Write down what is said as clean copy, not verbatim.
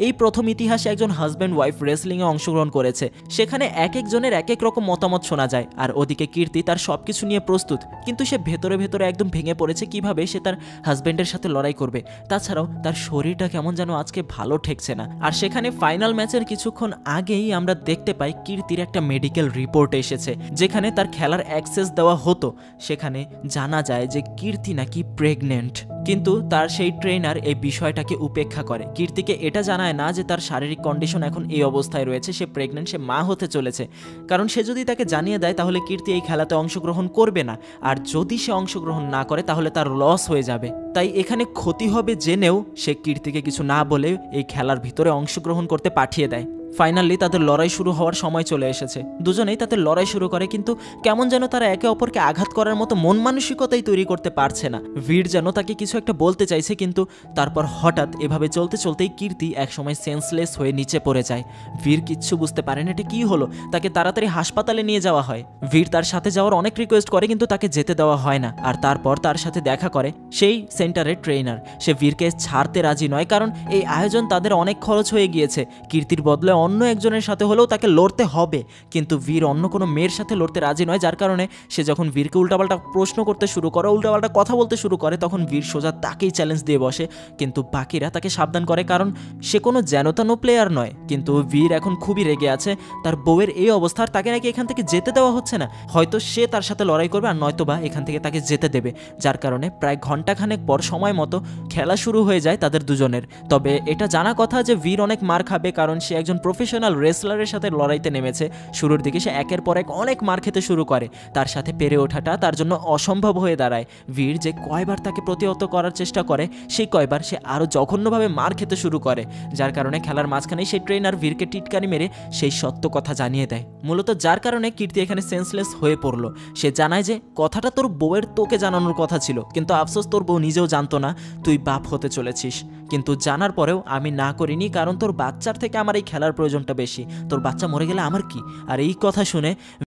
এই প্রথম ইতিহাসে একজন হাজব্যান্ড ওয়াইফ রেসলিংয়ে অংশগ্রহণ করেছে। সেখানে এক একজনের এক এক রকম মতামত শোনা যায়, আর ওদিকে কীর্তি তার সবকিছু নিয়ে প্রস্তুত, কিন্তু সে ভেতরে ভেতরে একদম ভেঙে পড়েছে কিভাবে সে তার হাজব্যান্ডের সাথে লড়াই করবে। তাছাড়াও তার শরীরটা কেমন যেন আজকে ভালো ঠেকছে না। আর সেখানে ফাইনাল ম্যাচের কিছুক্ষণ আগেই আমরা দেখতে পাই কীর্তির একটা মেডিকেল রিপোর্ট এসেছে, যেখানে তার খেলার অ্যাক্সেস দেওয়া হতো। সেখানে জানা যায় যে কীর্তি নাকি প্রেগনেন্ট, কিন্তু তার সেই ট্রেনার এই বিষয়টাকে উপেক্ষা করে। কীর্তিকে এটা জানায় না যে তার শারীরিক কন্ডিশন এখন এই অবস্থায় রয়েছে, সে প্রেগনেন্ট, সে মা হতে চলেছে। কারণ সে যদি তাকে জানিয়ে দেয় তাহলে কীর্তি এই খেলাতে অংশগ্রহণ করবে না, আর যদি সে অংশগ্রহণ না করে তাহলে তার লস হয়ে যাবে। তাই এখানে ক্ষতি হবে জেনেও সে কীর্তিকে কিছু না বলে এই খেলার ভিতরে অংশগ্রহণ করতে পাঠিয়ে দেয়। ফাইনালি তাদের লড়াই শুরু হওয়ার সময় চলে এসেছে। দুজনেই তাদের লড়াই শুরু করে, কিন্তু কেমন যেন তারা একে অপরকে আঘাত করার মতো মন মানসিকতাই তৈরি করতে পারছে না। বীর যেন তাকে কিছু একটা বলতে চাইছে, কিন্তু তারপর হঠাৎ এভাবে চলতে চলতেই কীর্তি একসময় সেন্সলেস হয়ে নিচে পড়ে যায়। বীর কিচ্ছু বুঝতে পারেন এটা কি হলো। তাকে তাড়াতাড়ি হাসপাতালে নিয়ে যাওয়া হয়। বীর তার সাথে যাওয়ার অনেক রিকোয়েস্ট করে, কিন্তু তাকে যেতে দেওয়া হয় না। আর তারপর তার সাথে দেখা করে সেই সেন্টারের ট্রেনার। সে বীরকে ছাড়তে রাজি নয়, কারণ এই আয়োজন তাদের অনেক খরচ হয়ে গিয়েছে। কীর্তির বদলে অন্য একজনের সাথে হলেও তাকে লড়তে হবে, কিন্তু বীর অন্য কোনো মেয়ের সাথে লড়তে রাজি নয়। যার কারণে সে যখন বীরকে উল্টাপাল্টা প্রশ্ন করতে শুরু করে, উল্টাপাল্টা কথা বলতে শুরু করে, তখন বীর সোজা তাকেই চ্যালেঞ্জ দিয়ে বসে। কিন্তু বাকিরা তাকে সাবধান করে, কারণ সে কোনো যেনতেনো প্লেয়ার নয়। কিন্তু বীর এখন খুবই রেগে আছে। তার বউয়ের এই অবস্থার তাকে নাকি এখান থেকে যেতে দেওয়া হচ্ছে না। হয়তো সে তার সাথে লড়াই করবে, আর নয়তোবা এখান থেকে তাকে যেতে দেবে। যার কারণে প্রায় ঘন্টাখানেক পর সময় মতো খেলা শুরু হয়ে যায় তাদের দুজনের। তবে এটা জানা কথা যে বীর অনেক মার খাবে, কারণ সে একজন প্রফেশনাল রেসলারের সাথে লড়াইতে নেমেছে। শুরুর দিকে সে একের পর এক অনেক মার খেতে শুরু করে। তার সাথে পেরে ওঠাটা তার জন্য অসম্ভব হয়ে দাঁড়ায়। বীর যে কয়বার তাকে প্রতিহত করার চেষ্টা করে, সেই কয়বার সে আরও জঘন্যভাবে মার খেতে শুরু করে। যার কারণে খেলার মাঝখানেই সেই ট্রেনার বীরকে টিটকারি মেরে সেই সত্য কথা জানিয়ে দেয়। মূলত যার কারণে কীর্তি এখানে সেন্সলেস হয়ে পড়লো। সে জানায় যে কথাটা তোর বউয়ের তোকে জানানোর কথা ছিল, কিন্তু আফসোস তোর বউ নিজেও জানতো না তুই বাপ হতে চলেছিস। কিন্তু জানার পরেও আমি না করিনি, কারণ তোর বাচ্চার থেকে আমার এই খেলার প্রয়োজনটা বেশি। তোর বাচ্চা মরে গেলে আমার কি। আর এই কথা শুনে